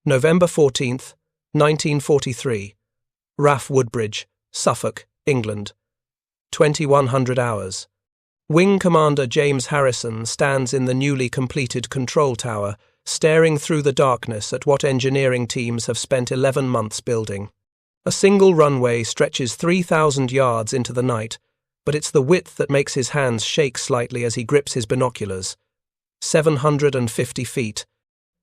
November 14th, 1943. RAF Woodbridge, Suffolk, England. 2100 hours. Wing Commander James Harrison stands in the newly completed control tower, staring through the darkness at what engineering teams have spent 11 months building. A single runway stretches 3,000 yards into the night, but it's the width that makes his hands shake slightly as he grips his binoculars. 750 feet.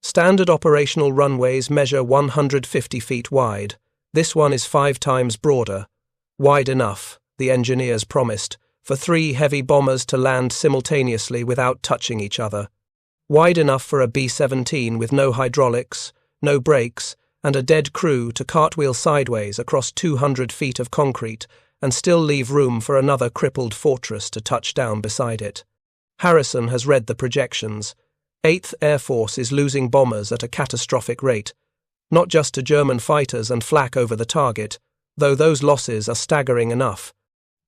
Standard operational runways measure 150 feet wide. This one is 5 times broader. Wide enough, the engineers promised, for 3 heavy bombers to land simultaneously without touching each other. Wide enough for a B-17 with no hydraulics, no brakes, and a dead crew to cartwheel sideways across 200 feet of concrete and still leave room for another crippled fortress to touch down beside it. Harrison has read the projections. 8th Air Force is losing bombers at a catastrophic rate, not just to German fighters and flak over the target, though those losses are staggering enough.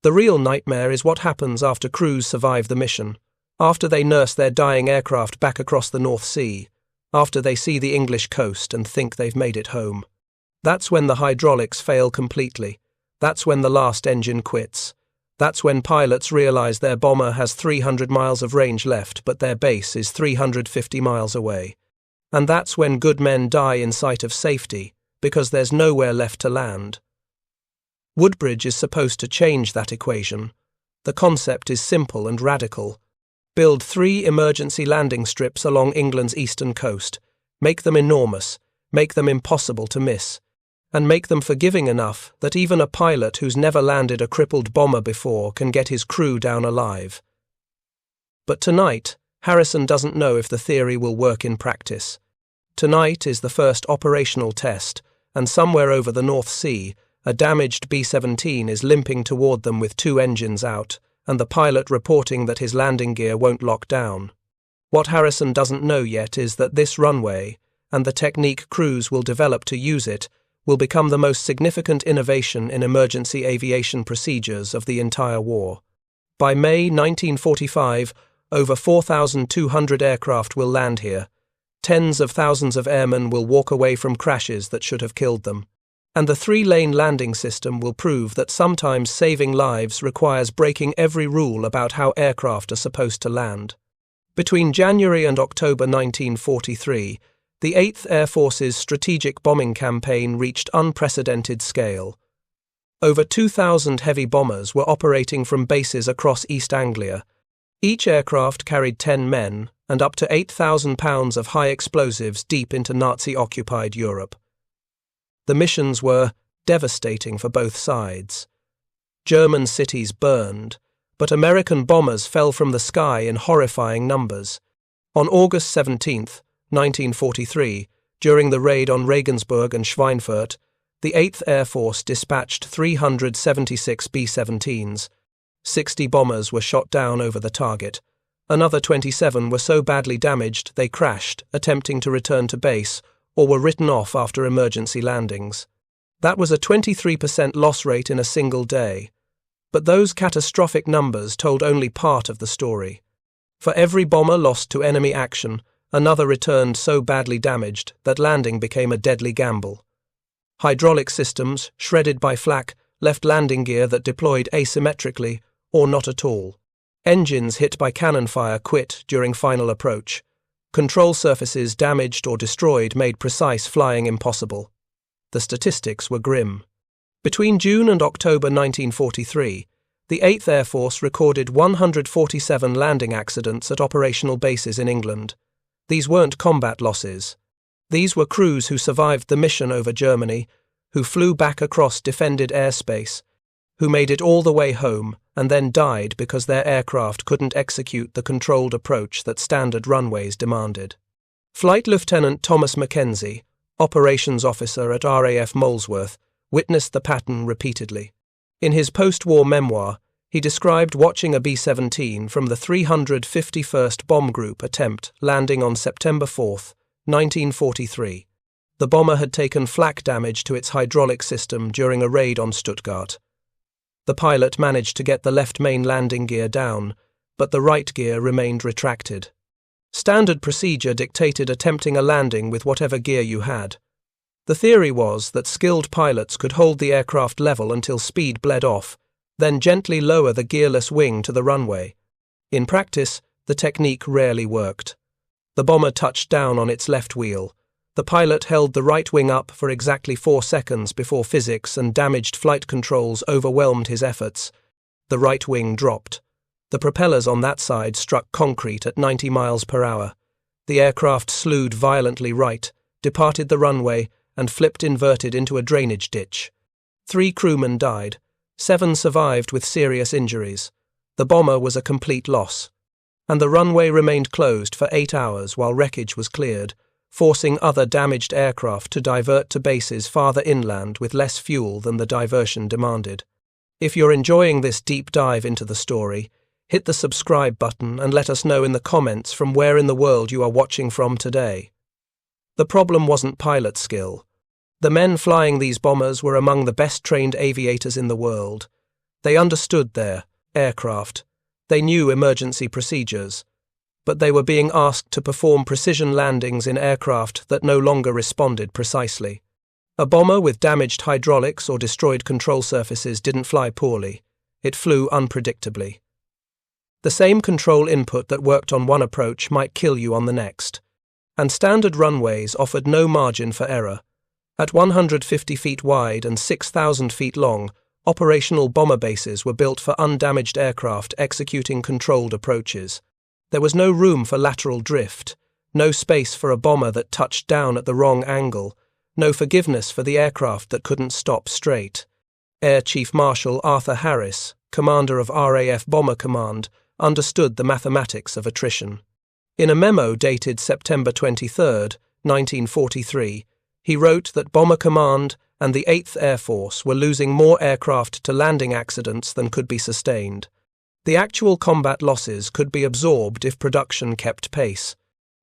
The real nightmare is what happens after crews survive the mission, after they nurse their dying aircraft back across the North Sea, after they see the English coast and think they've made it home. That's when the hydraulics fail completely. That's when the last engine quits. That's when pilots realize their bomber has 300 miles of range left, but their base is 350 miles away. And that's when good men die in sight of safety, because there's nowhere left to land. Woodbridge is supposed to change that equation. The concept is simple and radical. Build 3 emergency landing strips along England's eastern coast, make them enormous, make them impossible to miss, and make them forgiving enough that even a pilot who's never landed a crippled bomber before can get his crew down alive. But tonight, Harrison doesn't know if the theory will work in practice. Tonight is the first operational test, and somewhere over the North Sea, a damaged B-17 is limping toward them with 2 engines out, and the pilot reporting that his landing gear won't lock down. What Harrison doesn't know yet is that this runway, and the technique crews will develop to use it, will become the most significant innovation in emergency aviation procedures of the entire war. By May 1945, over 4,200 aircraft will land here. Tens of thousands of airmen will walk away from crashes that should have killed them. And the 3-lane landing system will prove that sometimes saving lives requires breaking every rule about how aircraft are supposed to land. Between January and October 1943, the 8th Air Force's strategic bombing campaign reached unprecedented scale. Over 2,000 heavy bombers were operating from bases across East Anglia. Each aircraft carried 10 men and up to 8,000 pounds of high explosives deep into Nazi-occupied Europe. The missions were devastating for both sides. German cities burned, but American bombers fell from the sky in horrifying numbers. On August 17th, 1943, during the raid on Regensburg and Schweinfurt, the 8th Air Force dispatched 376 B-17s. 60 bombers were shot down over the target. Another 27 were so badly damaged they crashed, attempting to return to base, or were written off after emergency landings. That was a 23% loss rate in a single day. But those catastrophic numbers told only part of the story. For every bomber lost to enemy action, another returned so badly damaged that landing became a deadly gamble. Hydraulic systems, shredded by flak, left landing gear that deployed asymmetrically or not at all. Engines hit by cannon fire quit during final approach. Control surfaces damaged or destroyed made precise flying impossible. The statistics were grim. Between June and October 1943, the 8th Air Force recorded 147 landing accidents at operational bases in England. These weren't combat losses. These were crews who survived the mission over Germany, who flew back across defended airspace, who made it all the way home and then died because their aircraft couldn't execute the controlled approach that standard runways demanded. Flight Lieutenant Thomas Mackenzie, operations officer at RAF Molesworth, witnessed the pattern repeatedly. In his post-war memoir, he described watching a B-17 from the 351st Bomb Group attempt landing on September 4, 1943. The bomber had taken flak damage to its hydraulic system during a raid on Stuttgart. The pilot managed to get the left main landing gear down, but the right gear remained retracted. Standard procedure dictated attempting a landing with whatever gear you had. The theory was that skilled pilots could hold the aircraft level until speed bled off, then gently lower the gearless wing to the runway. In practice, the technique rarely worked. The bomber touched down on its left wheel. The pilot held the right wing up for exactly 4 seconds before physics and damaged flight controls overwhelmed his efforts. The right wing dropped. The propellers on that side struck concrete at 90 miles per hour. The aircraft slewed violently right, departed the runway, and flipped inverted into a drainage ditch. 3 crewmen died. 7 survived with serious injuries. The bomber was a complete loss. And the runway remained closed for 8 hours while wreckage was cleared, forcing other damaged aircraft to divert to bases farther inland with less fuel than the diversion demanded. If you're enjoying this deep dive into the story, hit the subscribe button and let us know in the comments from where in the world you are watching from today. The problem wasn't pilot skill. The men flying these bombers were among the best trained aviators in the world. They understood their aircraft. They knew emergency procedures. But they were being asked to perform precision landings in aircraft that no longer responded precisely. A bomber with damaged hydraulics or destroyed control surfaces didn't fly poorly. It flew unpredictably. The same control input that worked on one approach might kill you on the next. And standard runways offered no margin for error. At 150 feet wide and 6,000 feet long, operational bomber bases were built for undamaged aircraft executing controlled approaches. There was no room for lateral drift, no space for a bomber that touched down at the wrong angle, no forgiveness for the aircraft that couldn't stop straight. Air Chief Marshal Arthur Harris, commander of RAF Bomber Command, understood the mathematics of attrition. In a memo dated September 23, 1943, he wrote that Bomber Command and the 8th Air Force were losing more aircraft to landing accidents than could be sustained. The actual combat losses could be absorbed if production kept pace,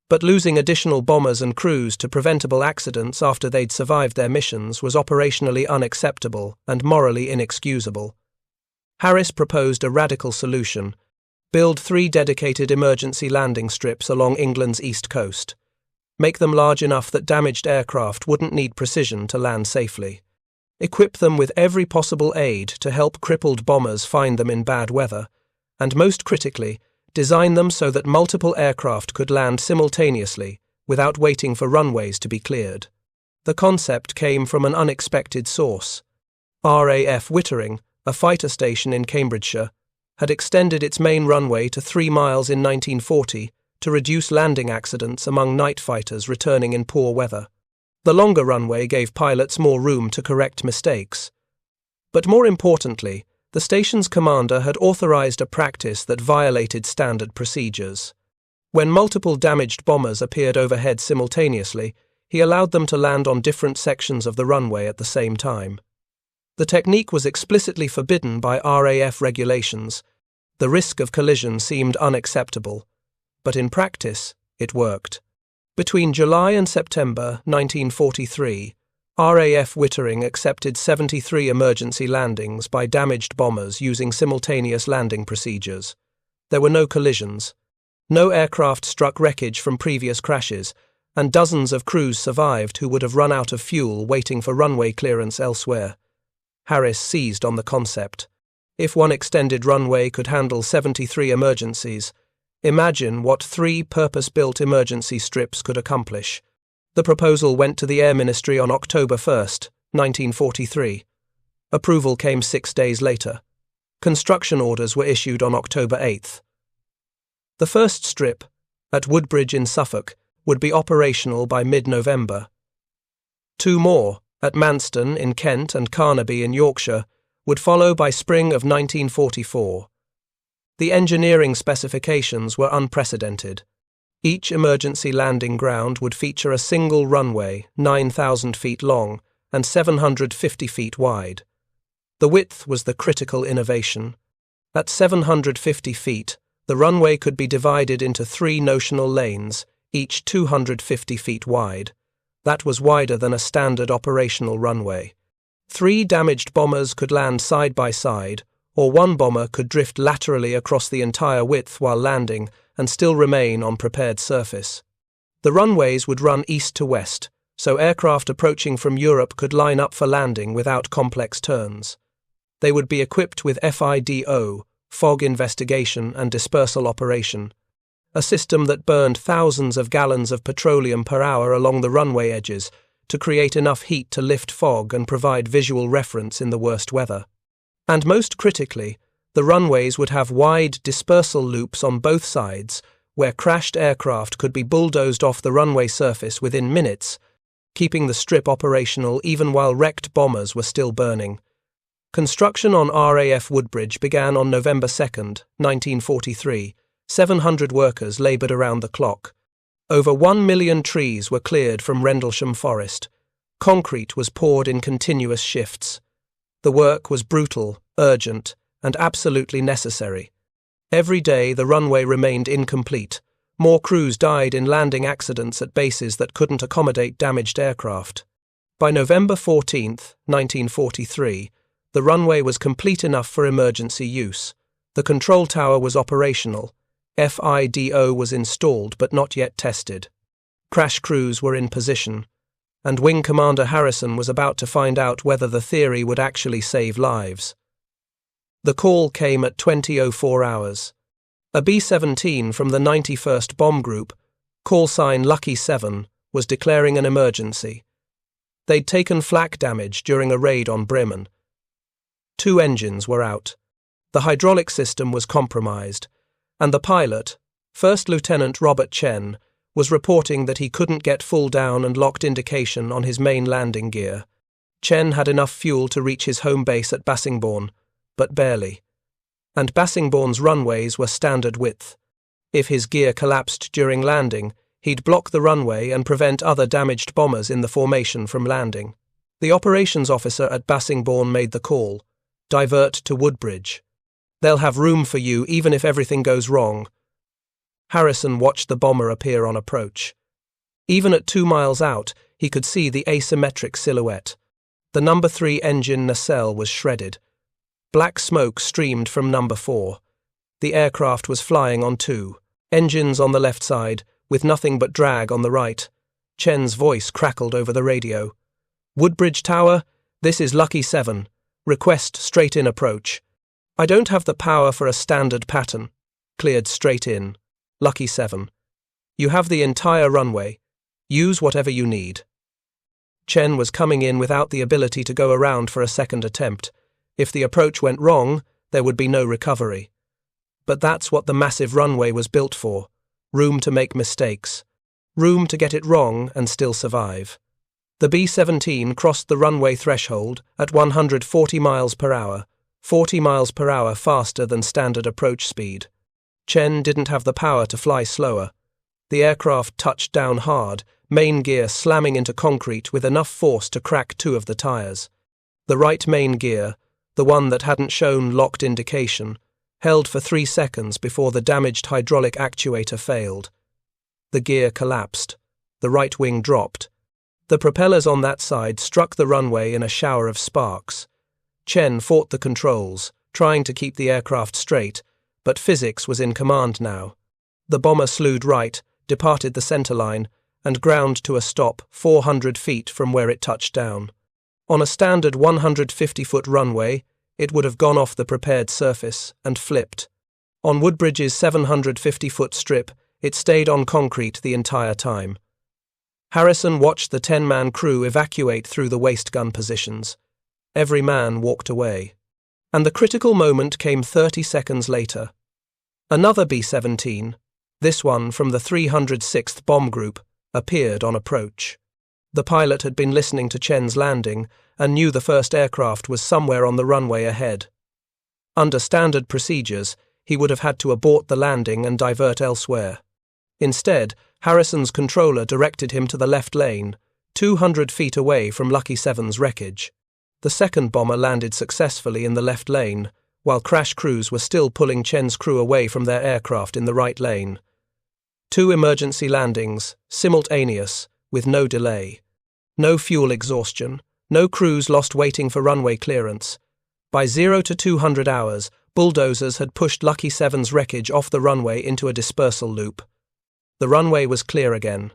but losing additional bombers and crews to preventable accidents after they'd survived their missions was operationally unacceptable and morally inexcusable. Harris proposed a radical solution: build 3 dedicated emergency landing strips along England's east coast. Make them large enough that damaged aircraft wouldn't need precision to land safely. Equip them with every possible aid to help crippled bombers find them in bad weather. And most critically, design them so that multiple aircraft could land simultaneously without waiting for runways to be cleared. The concept came from an unexpected source. RAF Woodbridge, a fighter station in Cambridgeshire, had extended its main runway to 3 miles in 1940 to reduce landing accidents among night fighters returning in poor weather. The longer runway gave pilots more room to correct mistakes. But more importantly, the station's commander had authorized a practice that violated standard procedures. When multiple damaged bombers appeared overhead simultaneously, he allowed them to land on different sections of the runway at the same time. The technique was explicitly forbidden by RAF regulations. The risk of collision seemed unacceptable, but in practice, it worked. Between July and September 1943, RAF Woodbridge accepted 73 emergency landings by damaged bombers using simultaneous landing procedures. There were no collisions. No aircraft struck wreckage from previous crashes, and dozens of crews survived who would have run out of fuel waiting for runway clearance elsewhere. Harris seized on the concept. If one extended runway could handle 73 emergencies, imagine what 3 purpose-built emergency strips could accomplish. The proposal went to the Air Ministry on October 1, 1943. Approval came 6 days later. Construction orders were issued on October 8. The first strip, at Woodbridge in Suffolk, would be operational by mid-November. 2 more, at Manston in Kent and Carnaby in Yorkshire, would follow by spring of 1944. The engineering specifications were unprecedented. Each emergency landing ground would feature a single runway, 9,000 feet long and 750 feet wide. The width was the critical innovation. At 750 feet, the runway could be divided into 3 notional lanes, each 250 feet wide. That was wider than a standard operational runway. 3 damaged bombers could land side by side, or 1 bomber could drift laterally across the entire width while landing and still remain on prepared surface. The runways would run east to west, so aircraft approaching from Europe could line up for landing without complex turns. They would be equipped with FIDO, fog investigation and dispersal operation, a system that burned thousands of gallons of petroleum per hour along the runway edges to create enough heat to lift fog and provide visual reference in the worst weather. And most critically, the runways would have wide dispersal loops on both sides where crashed aircraft could be bulldozed off the runway surface within minutes, keeping the strip operational even while wrecked bombers were still burning. Construction on RAF Woodbridge began on November 2nd, 1943. 700 workers laboured around the clock. Over 1 million trees were cleared from Rendlesham Forest. Concrete was poured in continuous shifts. The work was brutal, urgent, and absolutely necessary. Every day the runway remained incomplete. More crews died in landing accidents at bases that couldn't accommodate damaged aircraft. By November 14th, 1943, the runway was complete enough for emergency use. The control tower was operational. FIDO was installed but not yet tested. Crash crews were in position, and Wing Commander Harrison was about to find out whether the theory would actually save lives. The call came at 20:04 hours. A B-17 from the 91st Bomb Group, call sign Lucky 7, was declaring an emergency. They'd taken flak damage during a raid on Bremen. 2 engines were out. The hydraulic system was compromised, and the pilot, First Lieutenant Robert Chen, was reporting that he couldn't get full down and locked indication on his main landing gear. Chen had enough fuel to reach his home base at Bassingbourn, but barely. And Bassingbourn's runways were standard width. If his gear collapsed during landing, he'd block the runway and prevent other damaged bombers in the formation from landing. The operations officer at Bassingbourn made the call: divert to Woodbridge. They'll have room for you even if everything goes wrong. Harrison watched the bomber appear on approach. Even at 2 miles out, he could see the asymmetric silhouette. The number 3 engine nacelle was shredded. Black smoke streamed from number 4. The aircraft was flying on 2 engines on the left side, with nothing but drag on the right. Chen's voice crackled over the radio. Woodbridge Tower, this is Lucky 7. Request straight-in approach. I don't have the power for a standard pattern. Cleared straight in. Lucky 7. You have the entire runway. Use whatever you need. Chen was coming in without the ability to go around for a second attempt. If the approach went wrong, there would be no recovery. But that's what the massive runway was built for. Room to make mistakes. Room to get it wrong and still survive. The B-17 crossed the runway threshold at 140 miles per hour, 40 miles per hour faster than standard approach speed. Chen didn't have the power to fly slower. The aircraft touched down hard, main gear slamming into concrete with enough force to crack 2 of the tires. The right main gear, the one that hadn't shown locked indication, held for 3 seconds before the damaged hydraulic actuator failed. The gear collapsed. The right wing dropped. The propellers on that side struck the runway in a shower of sparks. Chen fought the controls, trying to keep the aircraft straight, but physics was in command now. The bomber slewed right, departed the centerline, and ground to a stop 400 feet from where it touched down. On a standard 150-foot runway, it would have gone off the prepared surface and flipped. On Woodbridge's 750-foot strip, it stayed on concrete the entire time. Harrison watched the 10-man crew evacuate through the waist gun positions. Every man walked away. And the critical moment came 30 seconds later. Another B-17, this one from the 306th Bomb Group, appeared on approach. The pilot had been listening to Chen's landing and knew the first aircraft was somewhere on the runway ahead. Under standard procedures, he would have had to abort the landing and divert elsewhere. Instead, Harrison's controller directed him to the left lane, 200 feet away from Lucky 7's wreckage. The second bomber landed successfully in the left lane, while crash crews were still pulling Chen's crew away from their aircraft in the right lane. 2 emergency landings, simultaneous, with no delay. No fuel exhaustion, no crews lost waiting for runway clearance. By 0 to 200 hours, bulldozers had pushed Lucky 7's wreckage off the runway into a dispersal loop. The runway was clear again,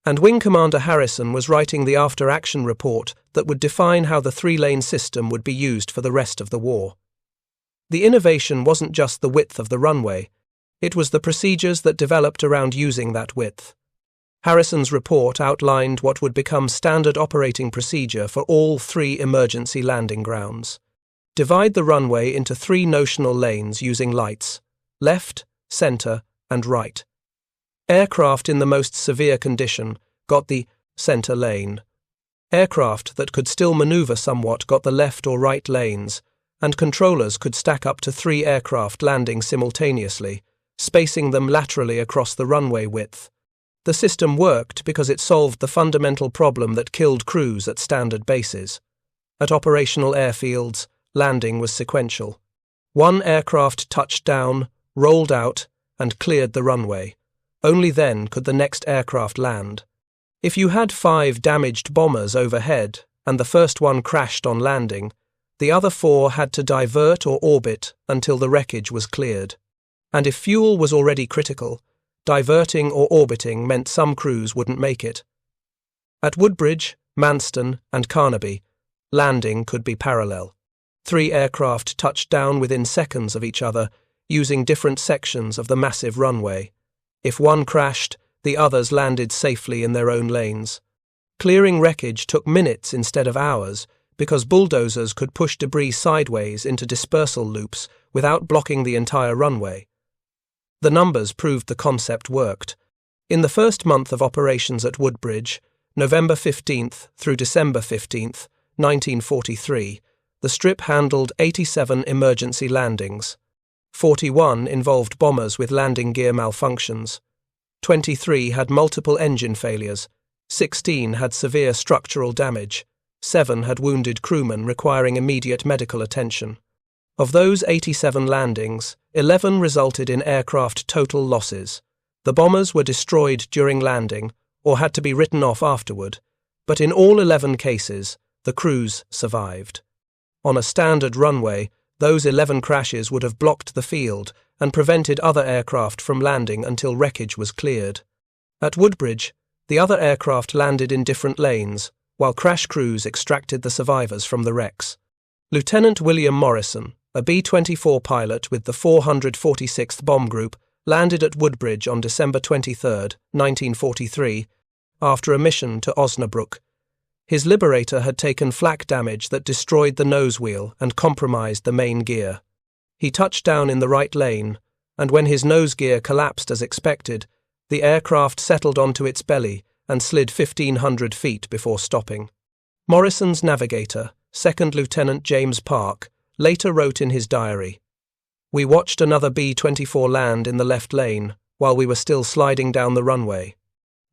and Wing Commander Harrison was writing the after-action report that would define how the three-lane system would be used for the rest of the war. The innovation wasn't just the width of the runway, it was the procedures that developed around using that width. Harrison's report outlined what would become standard operating procedure for all three emergency landing grounds. Divide the runway into three notional lanes using lights: left, centre, and right. Aircraft in the most severe condition got the centre lane. Aircraft that could still manoeuvre somewhat got the left or right lanes, and controllers could stack up to 3 aircraft landing simultaneously, spacing them laterally across the runway width. The system worked because it solved the fundamental problem that killed crews at standard bases. At operational airfields, landing was sequential. One aircraft touched down, rolled out, and cleared the runway. Only then could the next aircraft land. If you had 5 damaged bombers overhead and the first one crashed on landing, the other 4 had to divert or orbit until the wreckage was cleared. And if fuel was already critical, diverting or orbiting meant some crews wouldn't make it. At Woodbridge, Manston, and Carnaby, landing could be parallel. 3 aircraft touched down within seconds of each other, using different sections of the massive runway. If one crashed, the others landed safely in their own lanes. Clearing wreckage took minutes instead of hours, because bulldozers could push debris sideways into dispersal loops without blocking the entire runway. The numbers proved the concept worked. In the first month of operations at Woodbridge, November 15th through December 15th, 1943, the strip handled 87 emergency landings. 41 involved bombers with landing gear malfunctions. 23 had multiple engine failures. 16 had severe structural damage. 7 had wounded crewmen requiring immediate medical attention. Of those 87 landings, 11 resulted in aircraft total losses. The bombers were destroyed during landing or had to be written off afterward, but in all 11 cases, the crews survived. On a standard runway, those 11 crashes would have blocked the field and prevented other aircraft from landing until wreckage was cleared. At Woodbridge, the other aircraft landed in different lanes, while crash crews extracted the survivors from the wrecks. Lieutenant William Morrison, a B-24 pilot with the 446th Bomb Group, landed at Woodbridge on December 23, 1943, after a mission to Osnabrück. His Liberator had taken flak damage that destroyed the nose wheel and compromised the main gear. He touched down in the right lane, and when his nose gear collapsed as expected, the aircraft settled onto its belly and slid 1,500 feet before stopping. Morrison's navigator, 2nd Lieutenant James Park, later wrote in his diary, "We watched another B-24 land in the left lane while we were still sliding down the runway.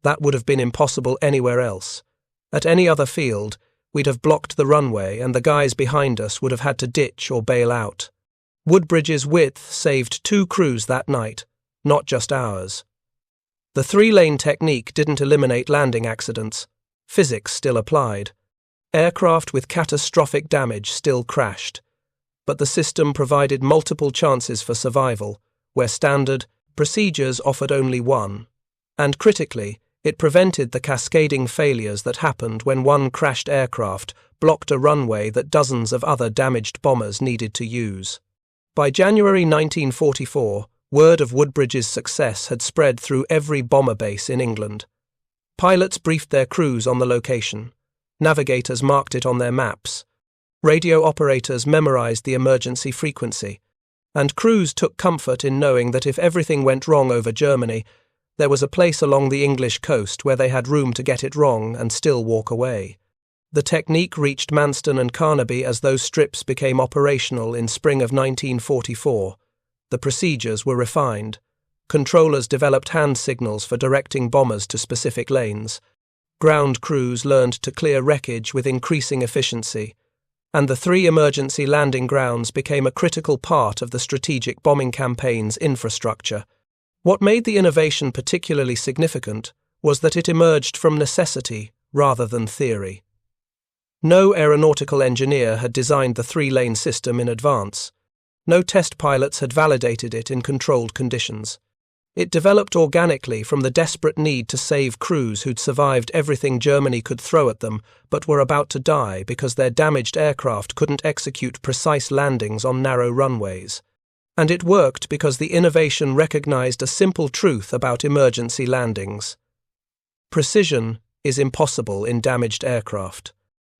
That would have been impossible anywhere else. At any other field, we'd have blocked the runway and the guys behind us would have had to ditch or bail out. Woodbridge's width saved 2 crews that night, not just ours." The 3-lane technique didn't eliminate landing accidents. Physics still applied. Aircraft with catastrophic damage still crashed. But the system provided multiple chances for survival, where standard procedures offered only one. And critically, it prevented the cascading failures that happened when one crashed aircraft blocked a runway that dozens of other damaged bombers needed to use. By January 1944, word of Woodbridge's success had spread through every bomber base in England. Pilots briefed their crews on the location. Navigators marked it on their maps. Radio operators memorized the emergency frequency. And crews took comfort in knowing that if everything went wrong over Germany, there was a place along the English coast where they had room to get it wrong and still walk away. The technique reached Manston and Carnaby as those strips became operational in spring of 1944. The procedures were refined. Controllers developed hand signals for directing bombers to specific lanes. Ground crews learned to clear wreckage with increasing efficiency. And the 3 emergency landing grounds became a critical part of the strategic bombing campaign's infrastructure. What made the innovation particularly significant was that it emerged from necessity rather than theory. No aeronautical engineer had designed the 3-lane system in advance. No test pilots had validated it in controlled conditions. It developed organically from the desperate need to save crews who'd survived everything Germany could throw at them but were about to die because their damaged aircraft couldn't execute precise landings on narrow runways. And it worked because the innovation recognized a simple truth about emergency landings. Precision is impossible in damaged aircraft.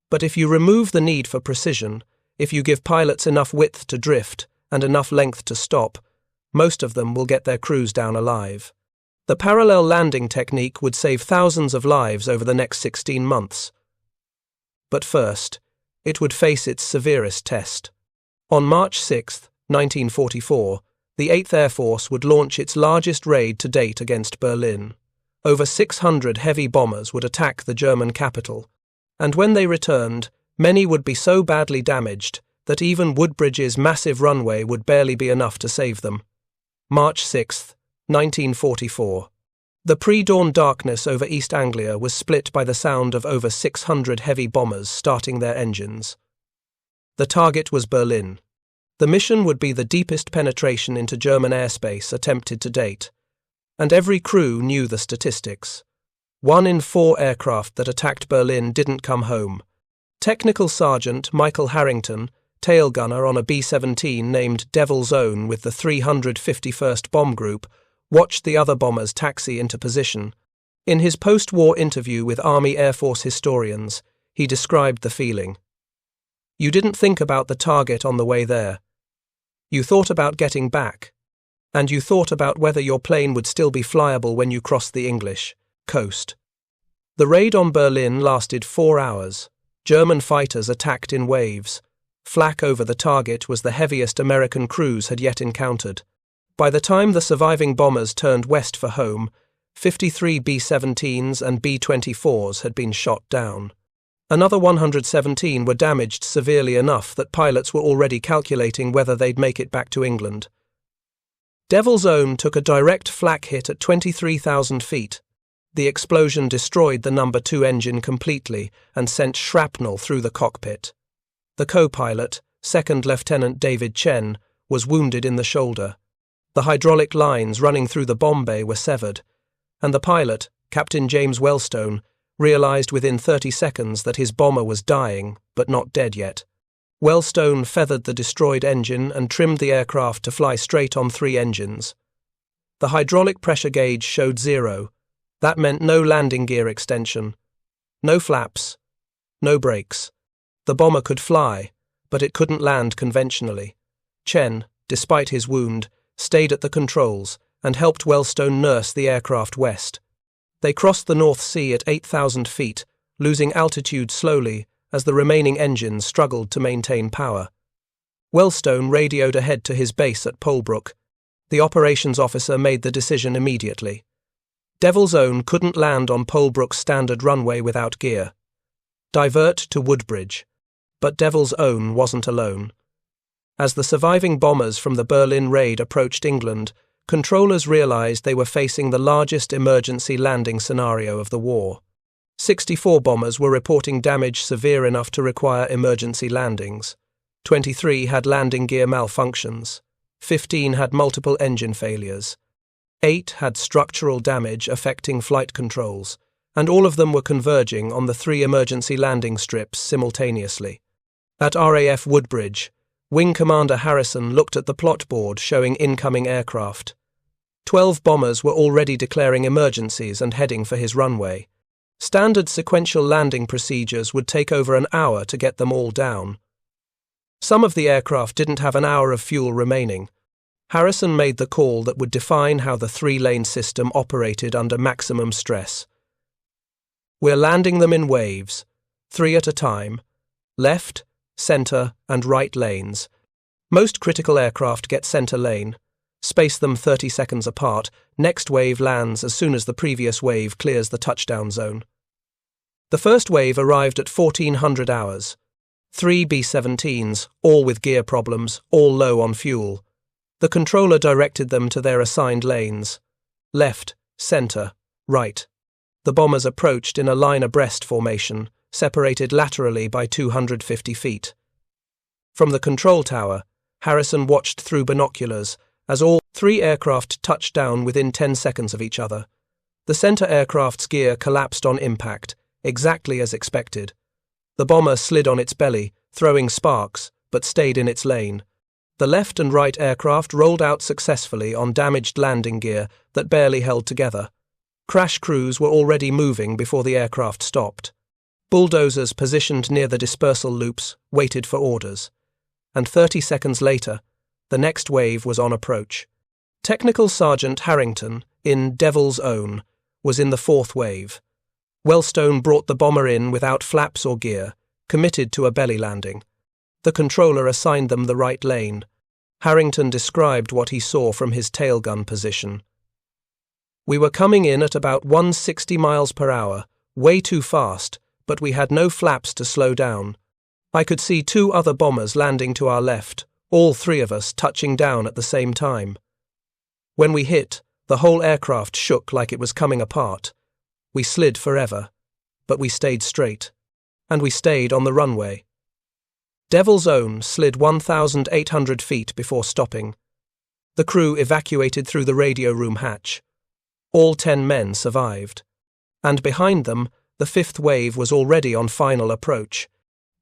But if you remove the need for precision, if you give pilots enough width to drift and enough length to stop, most of them will get their crews down alive. The parallel landing technique would save thousands of lives over the next 16 months. But first, it would face its severest test. On March 6, 1944, the 8th Air Force would launch its largest raid to date against Berlin. Over 600 heavy bombers would attack the German capital, and when they returned, many would be so badly damaged that even Woodbridge's massive runway would barely be enough to save them. March 6, 1944. The pre-dawn darkness over East Anglia was split by the sound of over 600 heavy bombers starting their engines. The target was Berlin. The mission would be the deepest penetration into German airspace attempted to date, and every crew knew the statistics. 1 in 4 aircraft that attacked Berlin didn't come home. Technical Sergeant Michael Harrington, tail gunner on a B-17 named Devil's Own with the 351st Bomb Group, watched the other bombers taxi into position. In his post-war interview with Army Air Force historians, he described the feeling. You didn't think about the target on the way there. You thought about getting back. And you thought about whether your plane would still be flyable when you crossed the English coast. The raid on Berlin lasted 4 hours. German fighters attacked in waves. Flak over the target was the heaviest American crews had yet encountered. By the time the surviving bombers turned west for home, 53 B-17s and B-24s had been shot down. Another 117 were damaged severely enough that pilots were already calculating whether they'd make it back to England. Devil's Own took a direct flak hit at 23,000 feet. The explosion destroyed the No. 2 engine completely and sent shrapnel through the cockpit. The co-pilot, Second Lieutenant David Chen, was wounded in the shoulder. The hydraulic lines running through the bomb bay were severed, and the pilot, Captain James Wellstone, realized within 30 seconds that his bomber was dying, but not dead yet. Wellstone feathered the destroyed engine and trimmed the aircraft to fly straight on 3 engines. The hydraulic pressure gauge showed 0. That meant no landing gear extension, no flaps, no brakes. The bomber could fly, but it couldn't land conventionally. Chen, despite his wound, stayed at the controls and helped Wellstone nurse the aircraft west. They crossed the North Sea at 8,000 feet, losing altitude slowly as the remaining engines struggled to maintain power. Wellstone radioed ahead to his base at Polebrook. The operations officer made the decision immediately. Devil's Own couldn't land on Polebrook's standard runway without gear. Divert to Woodbridge. But Devil's Own wasn't alone. As the surviving bombers from the Berlin raid approached England, controllers realized they were facing the largest emergency landing scenario of the war. 64 bombers were reporting damage severe enough to require emergency landings. 23 had landing gear malfunctions. 15 had multiple engine failures. 8 had structural damage affecting flight controls, and all of them were converging on the 3 emergency landing strips simultaneously. At RAF Woodbridge, Wing Commander Harrison looked at the plot board showing incoming aircraft. 12 bombers were already declaring emergencies and heading for his runway. Standard sequential landing procedures would take over an hour to get them all down. Some of the aircraft didn't have an hour of fuel remaining. Harrison made the call that would define how the 3-lane system operated under maximum stress. We're landing them in waves, 3 at a time, left, center, and right lanes. Most critical aircraft get center lane. Space them 30 seconds apart. Next wave lands as soon as the previous wave clears the touchdown zone. The first wave arrived at 1400 hours. 3 B-17s, all with gear problems, all low on fuel. The controller directed them to their assigned lanes. Left, center, right. The bombers approached in a line abreast formation, separated laterally by 250 feet. From the control tower, Harrison watched through binoculars as all three aircraft touched down within 10 seconds of each other. The center aircraft's gear collapsed on impact, exactly as expected. The bomber slid on its belly, throwing sparks, but stayed in its lane. The left and right aircraft rolled out successfully on damaged landing gear that barely held together. Crash crews were already moving before the aircraft stopped. Bulldozers positioned near the dispersal loops waited for orders. And 30 seconds later, the next wave was on approach. Technical Sergeant Harrington, in Devil's Own, was in the fourth wave. Wellstone brought the bomber in without flaps or gear, committed to a belly landing. The controller assigned them the right lane. Harrington described what he saw from his tailgun position. "We were coming in at about 160 miles per hour, way too fast, but we had no flaps to slow down. I could see two other bombers landing to our left, all three of us touching down at the same time. When we hit, the whole aircraft shook like it was coming apart. We slid forever, but we stayed straight. And we stayed on the runway." Devil's Own slid 1,800 feet before stopping. The crew evacuated through the radio room hatch. All 10 men survived. And behind them, the fifth wave was already on final approach.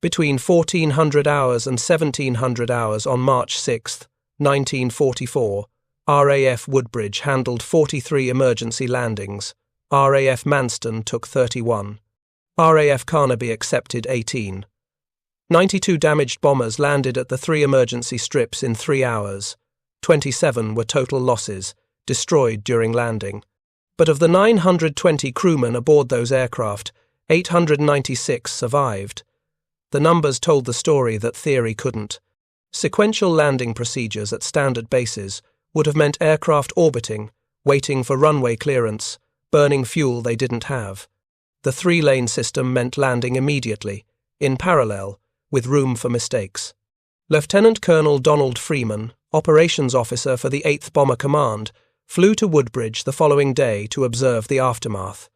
Between 1400 hours and 1700 hours on March 6, 1944, RAF Woodbridge handled 43 emergency landings. RAF Manston took 31. RAF Carnaby accepted 18. 92 damaged bombers landed at the 3 emergency strips in 3 hours. 27 were total losses, destroyed during landing. But of the 920 crewmen aboard those aircraft, 896 survived. The numbers told the story that theory couldn't. Sequential landing procedures at standard bases would have meant aircraft orbiting, waiting for runway clearance, burning fuel they didn't have. The 3-lane system meant landing immediately, in parallel, with room for mistakes. Lieutenant Colonel Donald Freeman, operations officer for the 8th Bomber Command, flew to Woodbridge the following day to observe the aftermath.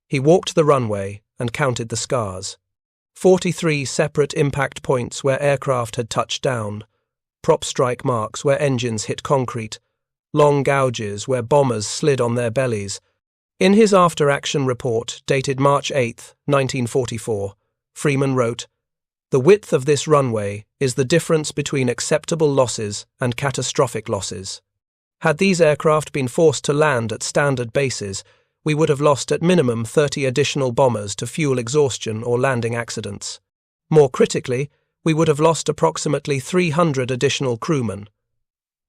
He walked the runway and counted the scars. 43 separate impact points where aircraft had touched down, prop strike marks where engines hit concrete, long gouges where bombers slid on their bellies. In his after-action report, dated March 8, 1944, Freeman wrote, "The width of this runway is the difference between acceptable losses and catastrophic losses. Had these aircraft been forced to land at standard bases, we would have lost at minimum 30 additional bombers to fuel exhaustion or landing accidents. More critically, we would have lost approximately 300 additional crewmen.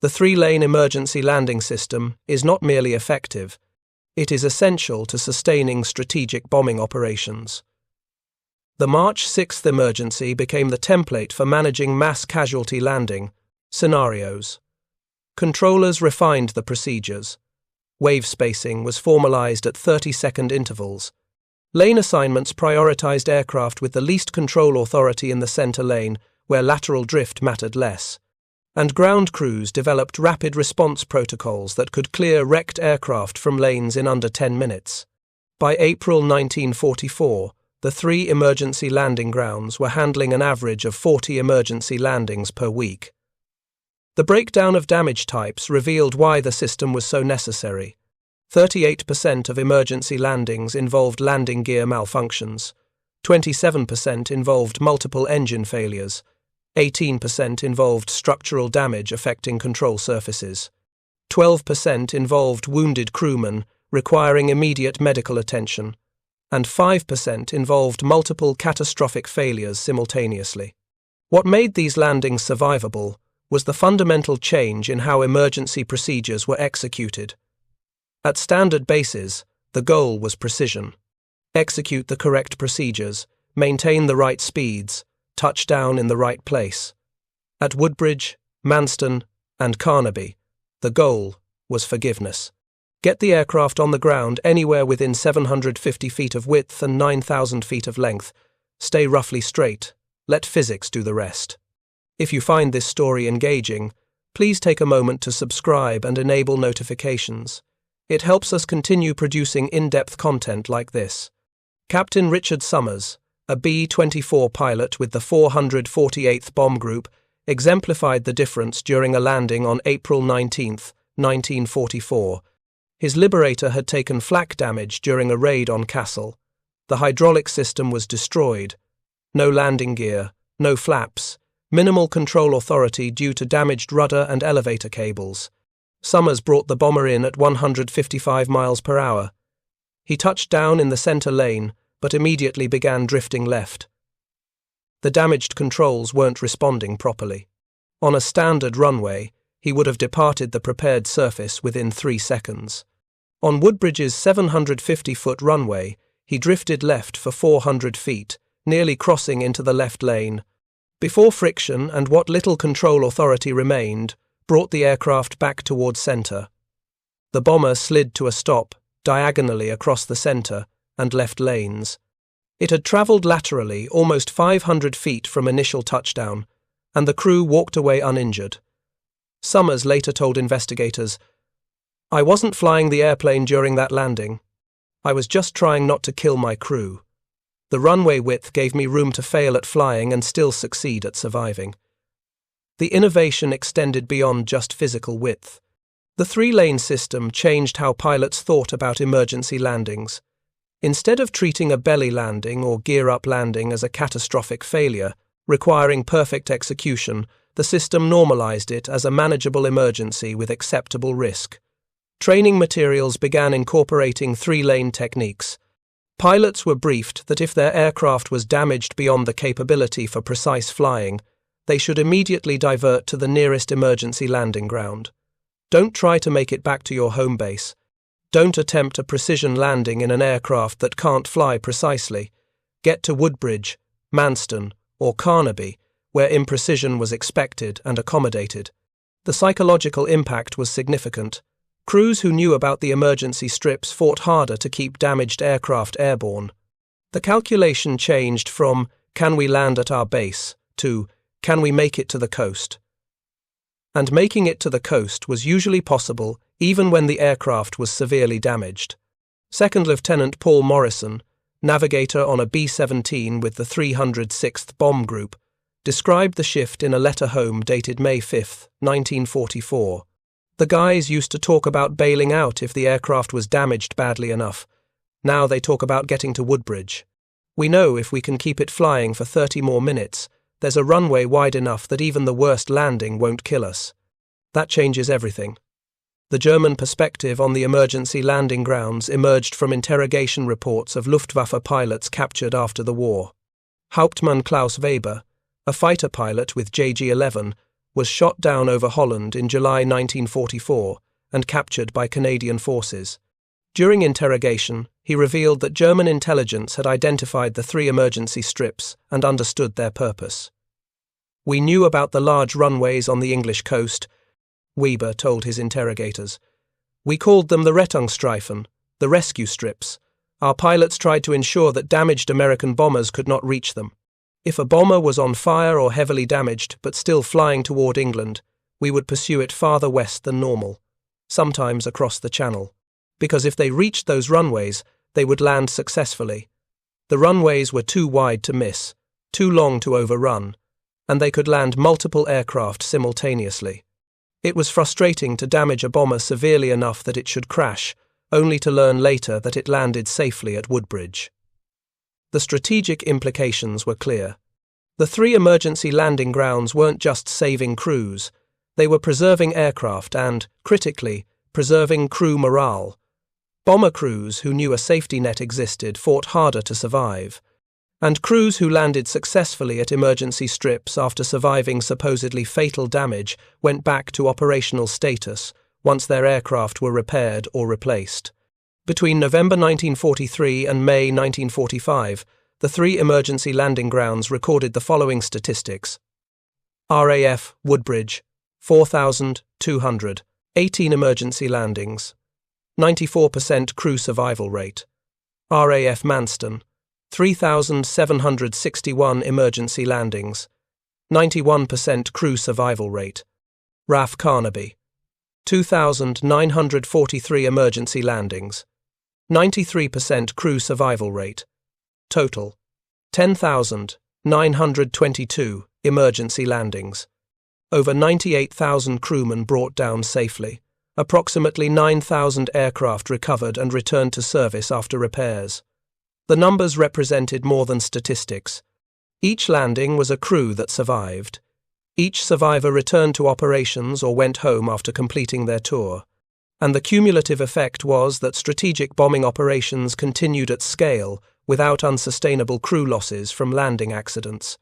The 3-lane emergency landing system is not merely effective, it is essential to sustaining strategic bombing operations." The March 6th emergency became the template for managing mass casualty landing scenarios. Controllers refined the procedures. Wave spacing was formalized at 30-second intervals. Lane assignments prioritized aircraft with the least control authority in the center lane, where lateral drift mattered less. And ground crews developed rapid response protocols that could clear wrecked aircraft from lanes in under 10 minutes. By April 1944, the 3 emergency landing grounds were handling an average of 40 emergency landings per week. The breakdown of damage types revealed why the system was so necessary. 38% of emergency landings involved landing gear malfunctions. 27% involved multiple engine failures. 18% involved structural damage affecting control surfaces. 12% involved wounded crewmen requiring immediate medical attention. And 5% involved multiple catastrophic failures simultaneously. What made these landings survivable was the fundamental change in how emergency procedures were executed. At standard bases, the goal was precision. Execute the correct procedures, maintain the right speeds, touch down in the right place. At Woodbridge, Manston, and Carnaby, the goal was forgiveness. Get the aircraft on the ground anywhere within 750 feet of width and 9,000 feet of length. Stay roughly straight. Let physics do the rest. If you find this story engaging, please take a moment to subscribe and enable notifications. It helps us continue producing in-depth content like this. Captain Richard Summers, a B-24 pilot with the 448th Bomb Group, exemplified the difference during a landing on April 19, 1944. His Liberator had taken flak damage during a raid on Kassel. The hydraulic system was destroyed. No landing gear, no flaps, minimal control authority due to damaged rudder and elevator cables. Summers brought the bomber in at 155 miles per hour. He touched down in the center lane, but immediately began drifting left. The damaged controls weren't responding properly. On a standard runway, he would have departed the prepared surface within 3 seconds. On Woodbridge's 750-foot runway, he drifted left for 400 feet, nearly crossing into the left lane. Before friction and what little control authority remained, brought the aircraft back towards center. The bomber slid to a stop, diagonally across the center and left lanes. It had traveled laterally almost 500 feet from initial touchdown, and the crew walked away uninjured. Summers later told investigators, "I wasn't flying the airplane during that landing. I was just trying not to kill my crew. The runway width gave me room to fail at flying and still succeed at surviving." The innovation extended beyond just physical width. The 3-lane system changed how pilots thought about emergency landings. Instead of treating a belly landing or gear-up landing as a catastrophic failure, requiring perfect execution, the system normalized it as a manageable emergency with acceptable risk. Training materials began incorporating 3-lane techniques. Pilots were briefed that if their aircraft was damaged beyond the capability for precise flying, they should immediately divert to the nearest emergency landing ground. Don't try to make it back to your home base. Don't attempt a precision landing in an aircraft that can't fly precisely. Get to Woodbridge, Manston, or Carnaby, where imprecision was expected and accommodated. The psychological impact was significant. Crews who knew about the emergency strips fought harder to keep damaged aircraft airborne. The calculation changed from, "Can we land at our base?" to, "Can we make it to the coast?" And making it to the coast was usually possible even when the aircraft was severely damaged. Second Lieutenant Paul Morrison, navigator on a B-17 with the 306th Bomb Group, described the shift in a letter home dated May 5, 1944. "The guys used to talk about bailing out if the aircraft was damaged badly enough. Now they talk about getting to Woodbridge. We know if we can keep it flying for 30 more minutes, there's a runway wide enough that even the worst landing won't kill us. That changes everything." The German perspective on the emergency landing grounds emerged from interrogation reports of Luftwaffe pilots captured after the war. Hauptmann Klaus Weber, a fighter pilot with JG-11, was shot down over Holland in July 1944 and captured by Canadian forces. During interrogation, he revealed that German intelligence had identified the 3 emergency strips and understood their purpose. "We knew about the large runways on the English coast," Weber told his interrogators. "We called them the Rettungsstreifen, the rescue strips. Our pilots tried to ensure that damaged American bombers could not reach them. If a bomber was on fire or heavily damaged but still flying toward England, we would pursue it farther west than normal, sometimes across the Channel. Because if they reached those runways, they would land successfully. The runways were too wide to miss, too long to overrun, and they could land multiple aircraft simultaneously. It was frustrating to damage a bomber severely enough that it should crash, only to learn later that it landed safely at Woodbridge." The strategic implications were clear. The 3 emergency landing grounds weren't just saving crews, they were preserving aircraft and, critically, preserving crew morale. Bomber crews who knew a safety net existed fought harder to survive, and crews who landed successfully at emergency strips after surviving supposedly fatal damage went back to operational status once their aircraft were repaired or replaced. Between November 1943 and May 1945, the 3 emergency landing grounds recorded the following statistics. RAF Woodbridge, 4,200, 18 emergency landings, 94% crew survival rate. RAF Manston, 3,761 emergency landings, 91% crew survival rate. RAF Carnaby, 2,943 emergency landings, 93% crew survival rate. Total, 10,922 emergency landings. over 98,000 crewmen brought down safely. Approximately 9,000 aircraft recovered and returned to service after repairs. The numbers represented more than statistics. Each landing was a crew that survived. Each survivor returned to operations or went home after completing their tour. And the cumulative effect was that strategic bombing operations continued at scale without unsustainable crew losses from landing accidents.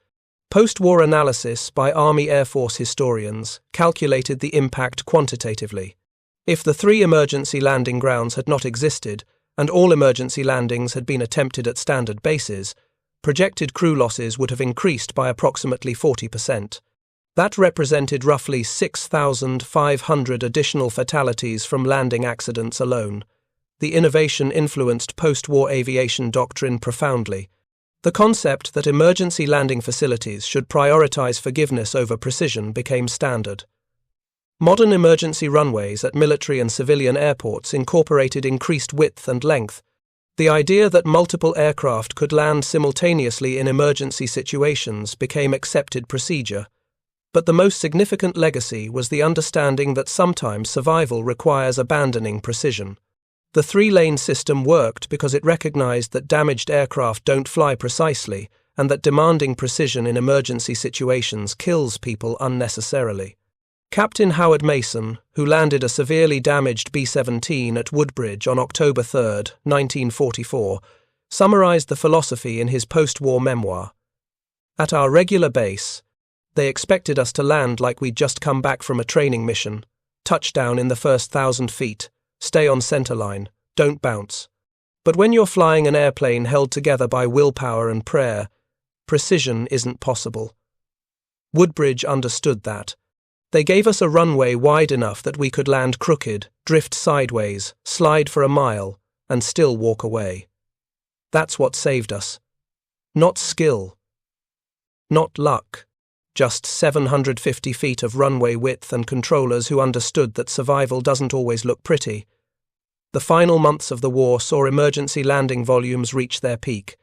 Post-war analysis by Army Air Force historians calculated the impact quantitatively. If the 3 emergency landing grounds had not existed, and all emergency landings had been attempted at standard bases, projected crew losses would have increased by approximately 40%. That represented roughly 6,500 additional fatalities from landing accidents alone. The innovation influenced post-war aviation doctrine profoundly. The concept that emergency landing facilities should prioritize forgiveness over precision became standard. Modern emergency runways at military and civilian airports incorporated increased width and length. The idea that multiple aircraft could land simultaneously in emergency situations became accepted procedure. But the most significant legacy was the understanding that sometimes survival requires abandoning precision. The 3-lane system worked because it recognized that damaged aircraft don't fly precisely and that demanding precision in emergency situations kills people unnecessarily. Captain Howard Mason, who landed a severely damaged B-17 at Woodbridge on October 3, 1944, summarized the philosophy in his post-war memoir. At our regular base, they expected us to land like we'd just come back from a training mission, touchdown in the first 1,000 feet, stay on centerline, don't bounce. But when you're flying an airplane held together by willpower and prayer, precision isn't possible. Woodbridge understood that. They gave us a runway wide enough that we could land crooked, drift sideways, slide for a mile, and still walk away. That's what saved us. Not skill. Not luck. Just 750 feet of runway width and controllers who understood that survival doesn't always look pretty. The final months of the war saw emergency landing volumes reach their peak.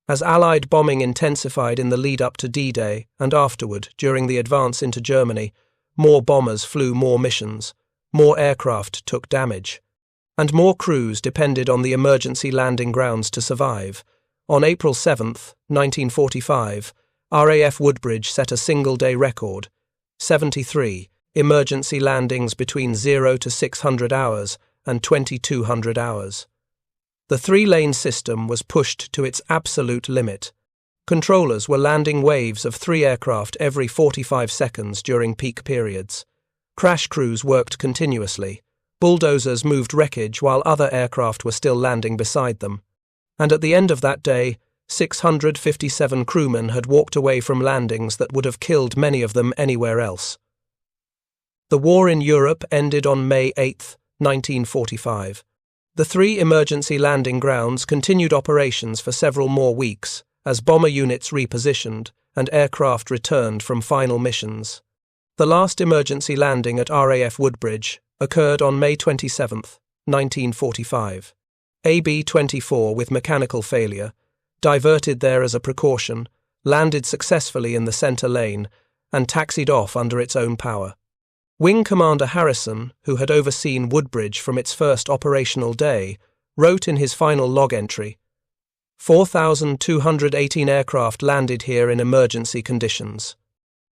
As Allied bombing intensified in the lead-up to D-Day and afterward during the advance into Germany, more bombers flew more missions, more aircraft took damage, and more crews depended on the emergency landing grounds to survive. On April 7, 1945, RAF Woodbridge set a single-day record, 73 emergency landings between 0 to 600 hours and 2,200 hours. The 3-lane system was pushed to its absolute limit. Controllers were landing waves of 3 aircraft every 45 seconds during peak periods. Crash crews worked continuously. Bulldozers moved wreckage while other aircraft were still landing beside them. And at the end of that day, 657 crewmen had walked away from landings that would have killed many of them anywhere else. The war in Europe ended on May 8, 1945. The 3 emergency landing grounds continued operations for several more weeks, as bomber units repositioned and aircraft returned from final missions. The last emergency landing at RAF Woodbridge occurred on May 27, 1945. AB-24 with mechanical failure, diverted there as a precaution, landed successfully in the center lane and taxied off under its own power. Wing Commander Harrison, who had overseen Woodbridge from its first operational day, wrote in his final log entry, 4,218 aircraft landed here in emergency conditions.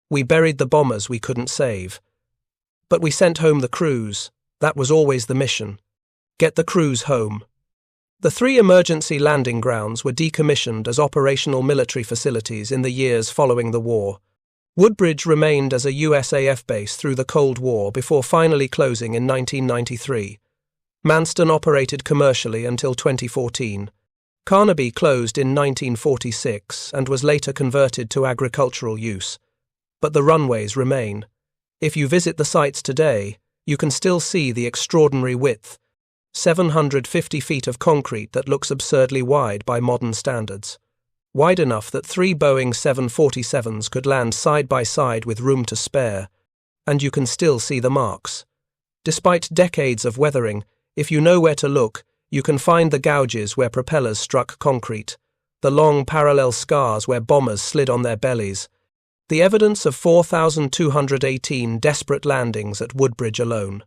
We buried the bombers we couldn't save. But we sent home the crews. That was always the mission. Get the crews home. The 3 emergency landing grounds were decommissioned as operational military facilities in the years following the war. Woodbridge remained as a USAF base through the Cold War before finally closing in 1993. Manston operated commercially until 2014. Carnaby closed in 1946 and was later converted to agricultural use. But the runways remain. If you visit the sites today, you can still see the extraordinary width, 750 feet of concrete that looks absurdly wide by modern standards. Wide enough that 3 Boeing 747s could land side by side with room to spare, and you can still see the marks. Despite decades of weathering, if you know where to look, you can find the gouges where propellers struck concrete, the long parallel scars where bombers slid on their bellies, The evidence of 4,218 desperate landings at Woodbridge alone.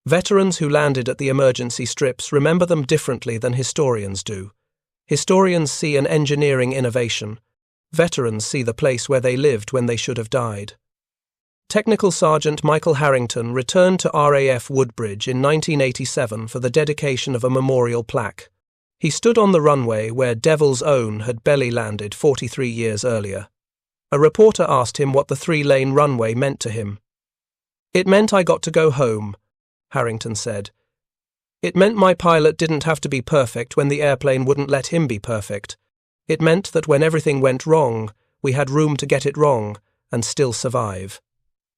Veterans who landed at the emergency strips remember them differently than historians do. Historians see an engineering innovation. Veterans see the place where they lived when they should have died. Technical Sergeant Michael Harrington returned to RAF Woodbridge in 1987 for the dedication of a memorial plaque. He stood on the runway where Devil's Own had belly landed 43 years earlier. A reporter asked him what the 3-lane runway meant to him. "It meant I got to go home," Harrington said. "It meant my pilot didn't have to be perfect when the airplane wouldn't let him be perfect. It meant that when everything went wrong, we had room to get it wrong and still survive.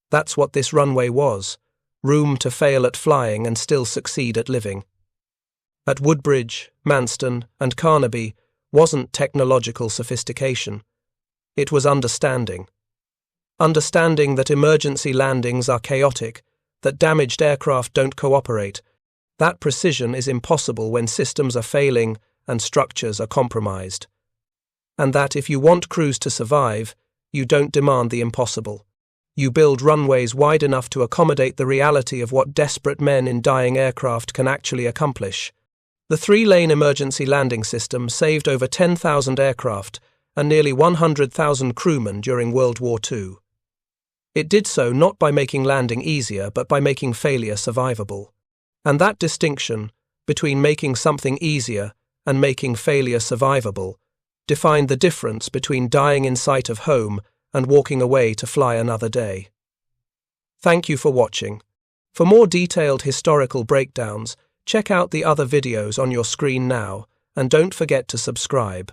That's what this runway was, room to fail at flying and still succeed at living." At Woodbridge, Manston, and Carnaby wasn't technological sophistication. It was understanding. Understanding that emergency landings are chaotic, that damaged aircraft don't cooperate. That precision is impossible when systems are failing and structures are compromised. And that if you want crews to survive, you don't demand the impossible. You build runways wide enough to accommodate the reality of what desperate men in dying aircraft can actually accomplish. The 3-lane emergency landing system saved over 10,000 aircraft and nearly 100,000 crewmen during World War II. It did so not by making landing easier, but by making failure survivable. And that distinction, between making something easier and making failure survivable, defined the difference between dying in sight of home and walking away to fly another day. Thank you for watching. For more detailed historical breakdowns, check out the other videos on your screen now, and don't forget to subscribe.